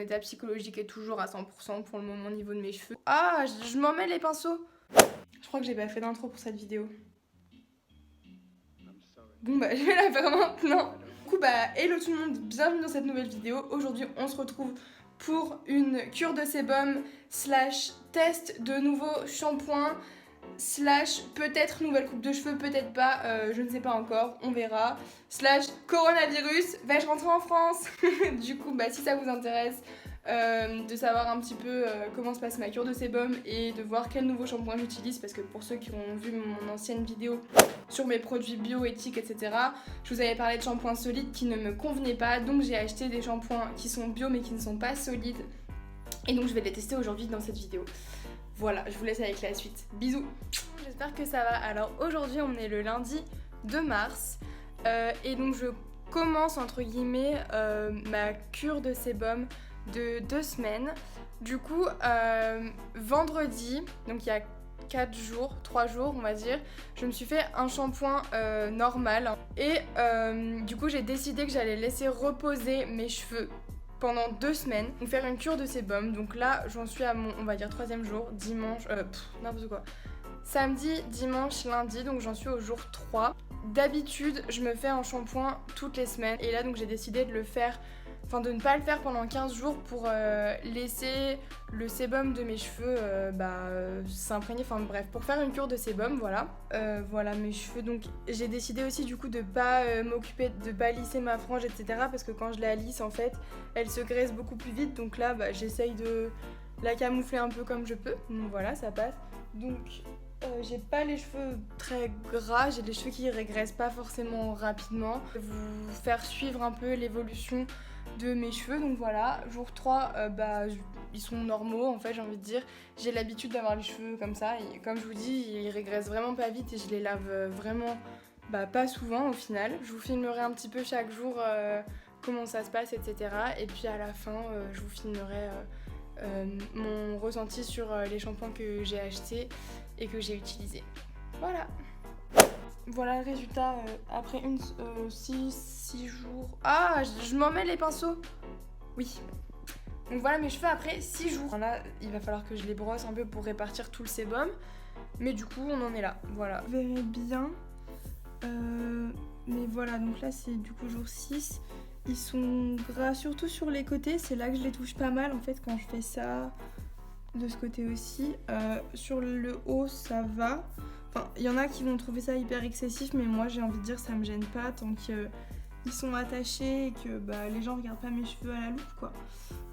état psychologique est toujours à 100% pour le moment au niveau de mes cheveux. Ah, je m'en mets les pinceaux. Je crois que j'ai pas fait d'intro pour cette vidéo. Bon bah je vais la faire maintenant. Du coup hello tout le monde, bienvenue dans cette nouvelle vidéo. Aujourd'hui on se retrouve pour une cure de sébum slash test de nouveaux shampoings slash peut-être nouvelle coupe de cheveux, peut-être pas, je ne sais pas encore, on verra. Slash coronavirus, vais-je rentrer en France? Du coup si ça vous intéresse de savoir un petit peu comment se passe ma cure de sébum et de voir quel nouveau shampoing j'utilise, parce que pour ceux qui ont vu mon ancienne vidéo sur mes produits bio, éthiques, etc., je vous avais parlé de shampoings solides qui ne me convenaient pas, donc j'ai acheté des shampoings qui sont bio mais qui ne sont pas solides, et donc je vais les tester aujourd'hui dans cette vidéo. Voilà, je vous laisse avec la suite. Bisous. J'espère que ça va. Alors aujourd'hui on est le lundi 2 mars et donc je commence entre guillemets ma cure de sébum de 2 semaines. Du coup vendredi, donc il y a 3 jours on va dire, je me suis fait un shampoing normal et du coup j'ai décidé que j'allais laisser reposer mes cheveux pendant 2 semaines, donc faire une cure de sébum. Donc là j'en suis à mon, on va dire, 3e jour, dimanche, n'importe quoi, samedi, dimanche, lundi, donc j'en suis au jour 3. D'habitude je me fais un shampoing toutes les semaines et là donc j'ai décidé de le faire, enfin de ne pas le faire pendant 15 jours pour laisser le sébum de mes cheveux s'imprégner, enfin bref, pour faire une cure de sébum, voilà. Voilà mes cheveux, donc j'ai décidé aussi du coup de pas m'occuper, de pas lisser ma frange, etc. parce que quand je la lisse en fait, elle se graisse beaucoup plus vite, donc là j'essaye de la camoufler un peu comme je peux, donc voilà, ça passe. Donc j'ai pas les cheveux très gras, j'ai les cheveux qui régressent pas forcément rapidement. Je vais vous faire suivre un peu l'évolution de mes cheveux, donc voilà, jour 3, ils sont normaux en fait, j'ai envie de dire. J'ai l'habitude d'avoir les cheveux comme ça et comme je vous dis, ils régressent vraiment pas vite et je les lave vraiment pas souvent au final. Je vous filmerai un petit peu chaque jour comment ça se passe, etc. Et puis à la fin, je vous filmerai mon ressenti sur les shampoings que j'ai achetés et que j'ai utilisés. Voilà. Voilà le résultat après 6 jours. Ah, je m'en mets les pinceaux. Oui. Donc voilà mes cheveux après 6 jours. Là, il va falloir que je les brosse un peu pour répartir tout le sébum. Mais du coup, on en est là. Voilà. Vous verrez bien. Mais voilà, donc là, c'est du coup jour 6. Ils sont gras surtout sur les côtés. C'est là que je les touche pas mal en fait quand je fais ça. De ce côté aussi. Sur le haut, ça va. Enfin, il y en a qui vont trouver ça hyper excessif, mais moi j'ai envie de dire ça me gêne pas tant qu'ils sont attachés et que les gens regardent pas mes cheveux à la loupe, quoi.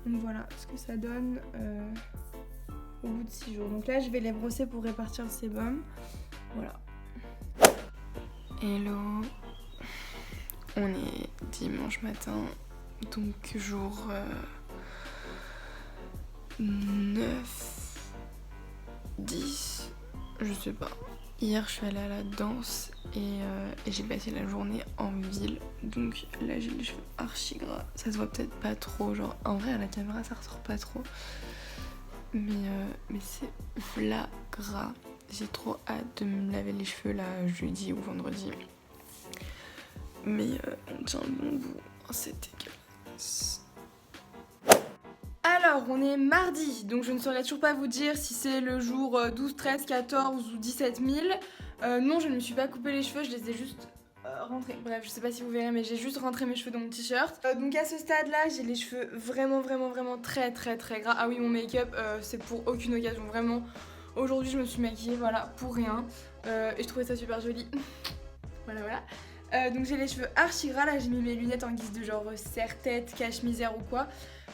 Donc voilà ce que ça donne au bout de 6 jours. Donc là je vais les brosser pour répartir le sébum. Voilà. Hello. On est dimanche matin, donc jour 9, 10, je sais pas. Hier je suis allée à la danse et j'ai passé la journée en ville, donc là j'ai les cheveux archi gras. Ça se voit peut-être pas trop, genre en vrai à la caméra ça ressort pas trop, mais c'est gras. J'ai trop hâte de me laver les cheveux là jeudi ou vendredi, mais on tient le bon bout, c'est dégueulasse. Alors, on est mardi, donc je ne saurais toujours pas vous dire si c'est le jour 12, 13, 14 ou 17 000. Non, je ne me suis pas coupé les cheveux, je les ai juste rentrés. Bref, je sais pas si vous verrez, mais j'ai juste rentré mes cheveux dans mon t-shirt. Donc à ce stade-là, j'ai les cheveux vraiment très gras. Ah oui, mon make-up, c'est pour aucune occasion, vraiment. Aujourd'hui, je me suis maquillée, voilà, pour rien. Et je trouvais ça super joli. Voilà. Donc j'ai les cheveux archi gras, là j'ai mis mes lunettes en guise de genre serre-tête, cache-misère ou quoi.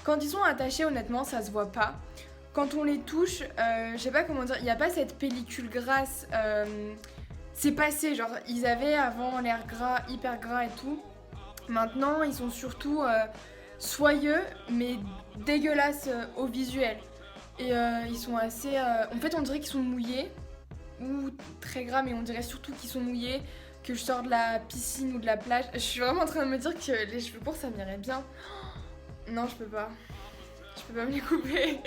Quand ils sont attachés, honnêtement ça se voit pas. Quand on les touche, je sais pas comment dire, il n'y a pas cette pellicule grasse, c'est passé, genre ils avaient avant l'air gras, hyper gras et tout. Maintenant ils sont surtout soyeux mais dégueulasses au visuel. Et ils sont assez, en fait on dirait qu'ils sont mouillés, ou très gras mais on dirait surtout qu'ils sont mouillés. Que je sors de la piscine ou de la plage, je suis vraiment en train de me dire que les cheveux courts ça m'irait bien. Non, je peux pas me les couper.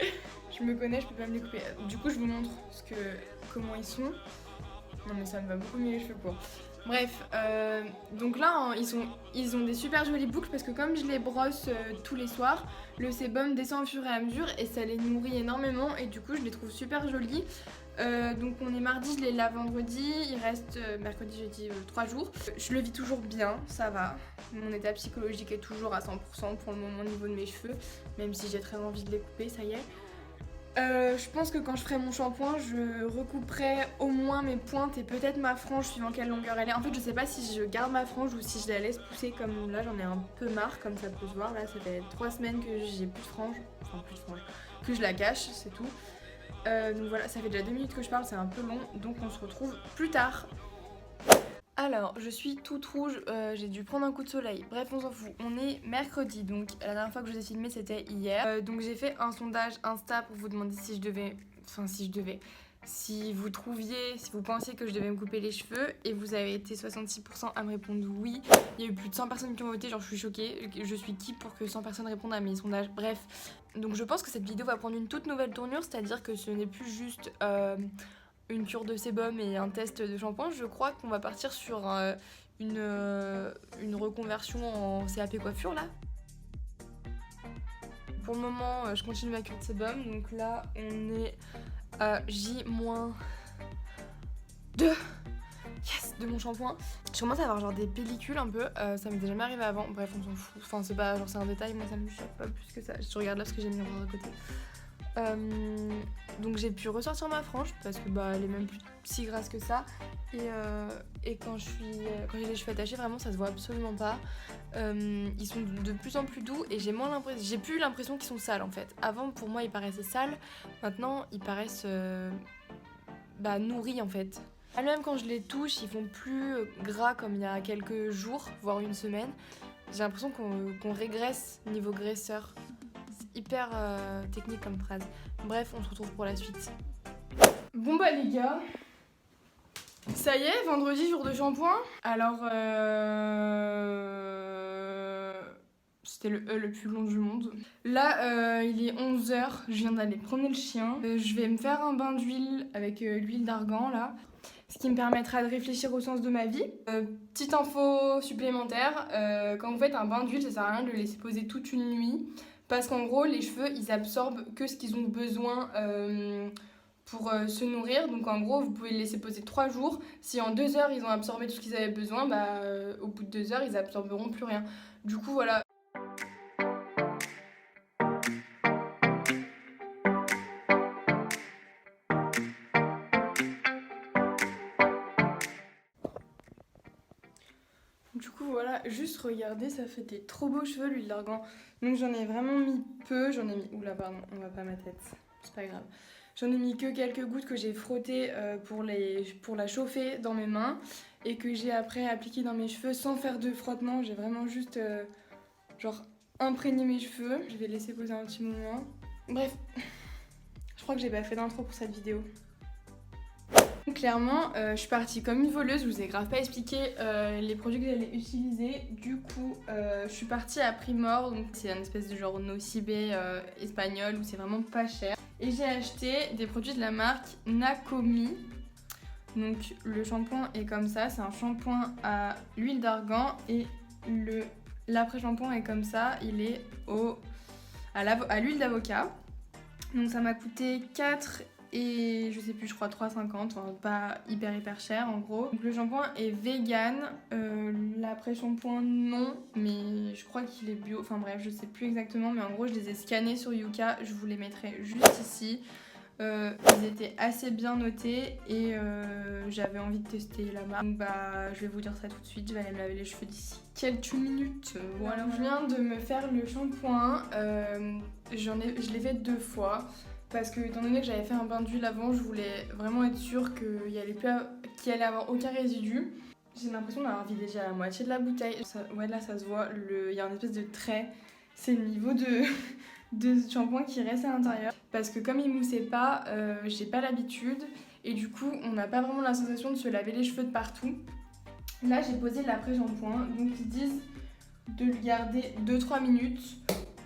Je me connais, je peux pas me les couper. Du coup je vous montre comment ils sont. Non mais ça me va beaucoup mieux les cheveux courts. Bref, donc là hein, ils ont des super jolies boucles parce que comme je les brosse tous les soirs, le sébum descend au fur et à mesure et ça les nourrit énormément et du coup je les trouve super jolies. Donc on est mardi, je les lave vendredi, il reste mercredi, jeudi, 3 jours. Je le vis toujours bien, ça va. Mon état psychologique est toujours à 100% pour le moment au niveau de mes cheveux, même si j'ai très envie de les couper, ça y est. Je pense que quand je ferai mon shampoing, je recouperai au moins mes pointes et peut-être ma frange suivant quelle longueur elle est. En fait, je sais pas si je garde ma frange ou si je la laisse pousser comme là, j'en ai un peu marre, comme ça peut se voir. Là, ça fait 3 semaines que j'ai plus de frange, enfin plus de frange, que je la cache, c'est tout. Donc voilà, ça fait déjà 2 minutes que je parle, c'est un peu long, donc on se retrouve plus tard. Alors, je suis toute rouge, j'ai dû prendre un coup de soleil. Bref, on s'en fout. On est mercredi, donc la dernière fois que je vous ai filmé, c'était hier. Donc j'ai fait un sondage Insta pour vous demander si je devais... Enfin, si vous trouviez, si vous pensiez que je devais me couper les cheveux, et vous avez été 66% à me répondre oui. Il y a eu plus de 100 personnes qui ont voté, genre je suis choquée. Je suis qui pour que 100 personnes répondent à mes sondages? Bref, donc je pense que cette vidéo va prendre une toute nouvelle tournure, c'est-à-dire que ce n'est plus juste... une cure de sébum et un test de shampoing, je crois qu'on va partir sur une reconversion en CAP coiffure là. Pour le moment, je continue ma cure de sébum, donc là on est à J-2 yes, de mon shampoing. Je commence à avoir genre des pellicules un peu, ça m'était jamais arrivé avant, bref on s'en fout, enfin c'est pas genre c'est un détail, moi ça me choque pas plus que ça. Je regarde là ce que j'ai mis de côté. Donc j'ai pu ressortir ma frange parce que bah elle est même plus si grasse que ça et quand j'ai les cheveux attachés vraiment ça se voit absolument pas. Ils sont de plus en plus doux et j'ai plus l'impression qu'ils sont sales en fait. Avant pour moi ils paraissaient sales, maintenant ils paraissent nourris en fait. Même quand je les touche ils font plus gras comme il y a quelques jours voire une semaine. J'ai l'impression qu'on régresse niveau graisseur. Hyper technique comme phrase. Bref, on se retrouve pour la suite. Bon bah les gars, ça y est, vendredi, jour de shampoing. Alors, c'était le plus long du monde. Là, il est 11h, je viens d'aller promener le chien. Je vais me faire un bain d'huile avec l'huile d'argan là. Ce qui me permettra de réfléchir au sens de ma vie. Petite info supplémentaire, quand vous faites un bain d'huile, ça sert à rien de le laisser poser toute une nuit. Parce qu'en gros, les cheveux, ils absorbent que ce qu'ils ont besoin pour se nourrir. Donc en gros, vous pouvez les laisser poser 3 jours. Si en 2 heures, ils ont absorbé tout ce qu'ils avaient besoin, au bout de 2 heures, ils absorberont plus rien. Du coup, voilà. Du coup voilà, juste regardez, ça fait des trop beaux cheveux l'huile d'argan. Donc j'en ai vraiment mis peu, Oula pardon, on va pas ma tête, c'est pas grave. J'en ai mis que quelques gouttes que j'ai frottées pour la chauffer dans mes mains et que j'ai après appliqué dans mes cheveux sans faire de frottement. J'ai vraiment juste imprégné mes cheveux. Je vais laisser poser un petit moment. Bref, je crois que j'ai pas fait d'intro pour cette vidéo. Clairement, je suis partie comme une voleuse, je vous ai grave pas expliqué les produits que j'allais utiliser. Du coup, je suis partie à Primor, donc c'est une espèce de genre nocibé espagnol où c'est vraiment pas cher. Et j'ai acheté des produits de la marque Nakomi. Donc le shampoing est comme ça, c'est un shampoing à l'huile d'argan et l'après-shampoing est comme ça, il est à l'huile d'avocat. Donc ça m'a coûté 4 et je sais plus, je crois 3,50, enfin pas hyper cher en gros. Donc le shampoing est vegan, l'après-shampoing non, mais je crois qu'il est bio, enfin bref, je sais plus exactement, mais en gros je les ai scannés sur Yuka, je vous les mettrai juste ici. Ils étaient assez bien notés et j'avais envie de tester la marque. Donc je vais vous dire ça tout de suite, je vais aller me laver les cheveux d'ici quelques minutes. Voilà, je viens de me faire le shampoing, je l'ai fait 2 fois. Parce que étant donné que j'avais fait un bain d'huile avant, je voulais vraiment être sûre qu'il allait avoir aucun résidu. J'ai l'impression d'avoir vidé déjà la moitié de la bouteille. Ouais, là ça se voit, il y a une espèce de trait. C'est le niveau de shampoing qui reste à l'intérieur. Parce que comme il moussait pas, j'ai pas l'habitude. Et du coup, on n'a pas vraiment la sensation de se laver les cheveux de partout. Là, j'ai posé l'après-shampoing. Donc ils disent de le garder 2-3 minutes.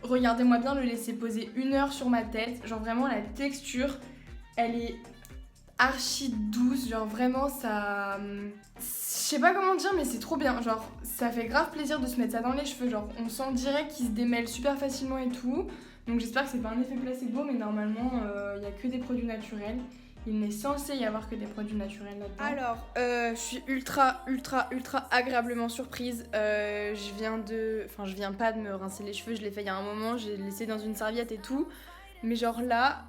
Regardez-moi bien le laisser poser 1 heure sur ma tête. Genre vraiment la texture, elle est archi douce, genre vraiment ça... Je sais pas comment dire mais c'est trop bien, genre ça fait grave plaisir de se mettre ça dans les cheveux, genre on sent direct qu'ils se démêlent super facilement et tout. Donc j'espère que c'est pas un effet placebo mais normalement il y a que des produits naturels. Il n'est censé y avoir que des produits naturels là-dedans. Alors, je suis ultra agréablement surprise. Je viens pas de me rincer les cheveux, je l'ai fait il y a un moment, j'ai laissé dans une serviette et tout. Mais genre là,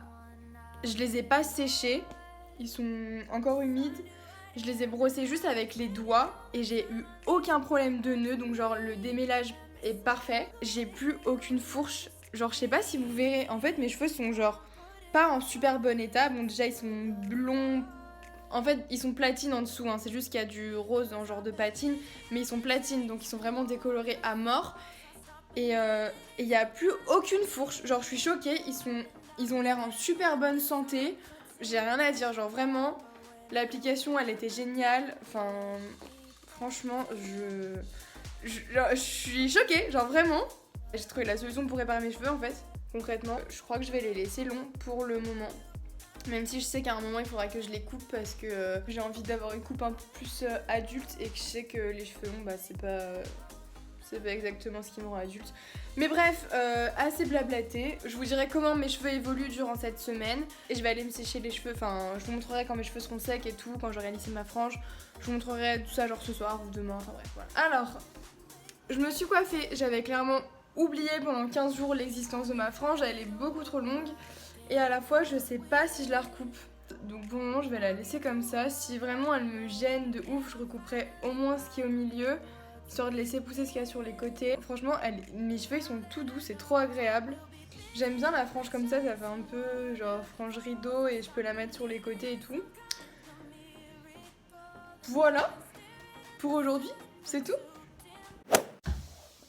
je les ai pas séchés, ils sont encore humides. Je les ai brossés juste avec les doigts et j'ai eu aucun problème de nœuds, donc genre le démêlage est parfait. J'ai plus aucune fourche, genre je sais pas si vous verrez, en fait mes cheveux sont genre pas en super bon état. Bon déjà ils sont blonds, en fait ils sont platines en dessous, hein. C'est juste qu'il y a du rose dans genre de patine, mais ils sont platines donc ils sont vraiment décolorés à mort. Et il y a plus aucune fourche, genre je suis choquée, ils ont l'air en super bonne santé. J'ai rien à dire, genre vraiment l'application elle était géniale, enfin franchement je suis choquée, genre vraiment. J'ai trouvé la solution pour réparer mes cheveux en fait. Concrètement, je crois que je vais les laisser longs pour le moment. Même si je sais qu'à un moment il faudra que je les coupe parce que j'ai envie d'avoir une coupe un peu plus adulte et que je sais que les cheveux longs, bah c'est pas exactement ce qui me rend adulte. Mais bref, assez blablaté. Je vous dirai comment mes cheveux évoluent durant cette semaine. Et je vais aller me sécher les cheveux, enfin je vous montrerai quand mes cheveux seront secs et tout, quand j'aurai lissé ma frange. Je vous montrerai tout ça genre ce soir ou demain, enfin bref voilà. Alors, je me suis coiffée, j'avais clairement oublié pendant 15 jours l'existence de ma frange, elle est beaucoup trop longue et à la fois je sais pas si je la recoupe. Donc pour le moment je vais la laisser comme ça. Si vraiment elle me gêne de ouf, je recouperai au moins ce qui est au milieu, histoire de laisser pousser ce qu'il y a sur les côtés. Franchement mes cheveux ils sont tout doux, c'est trop agréable. J'aime bien la frange comme ça fait un peu genre frange rideau et je peux la mettre sur les côtés et tout. Voilà pour aujourd'hui, c'est tout.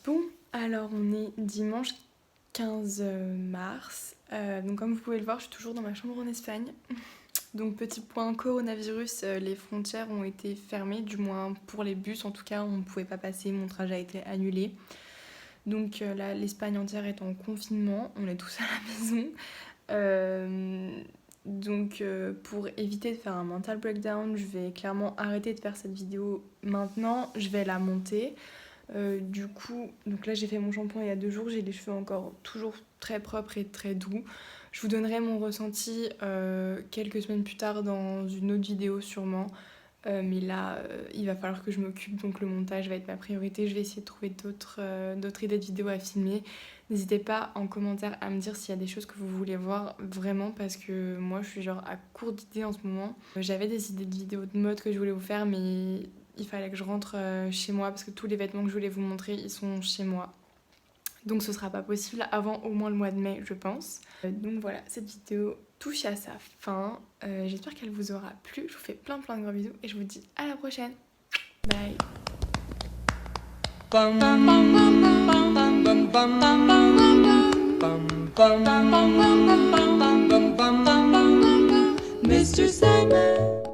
Bon, alors on est dimanche 15 mars, donc comme vous pouvez le voir, je suis toujours dans ma chambre en Espagne. Donc petit point coronavirus, les frontières ont été fermées, du moins pour les bus en tout cas, on ne pouvait pas passer, mon trajet a été annulé. Donc là, l'Espagne entière est en confinement, on est tous à la maison. Donc pour éviter de faire un mental breakdown, je vais clairement arrêter de faire cette vidéo maintenant, je vais la monter. Du coup, donc là j'ai fait mon shampoing il y a 2 jours, j'ai les cheveux encore toujours très propres et très doux. Je vous donnerai mon ressenti quelques semaines plus tard dans une autre vidéo sûrement. Mais là, il va falloir que je m'occupe, donc le montage va être ma priorité. Je vais essayer de trouver d'autres idées de vidéos à filmer. N'hésitez pas en commentaire à me dire s'il y a des choses que vous voulez voir vraiment, parce que moi je suis genre à court d'idées en ce moment. J'avais des idées de vidéos de mode que je voulais vous faire, mais il fallait que je rentre chez moi parce que tous les vêtements que je voulais vous montrer, ils sont chez moi. Donc ce sera pas possible avant au moins le mois de mai, je pense. Donc voilà, cette vidéo touche à sa fin. J'espère qu'elle vous aura plu. Je vous fais plein de gros bisous et je vous dis à la prochaine. Bye. Mr. Sandman.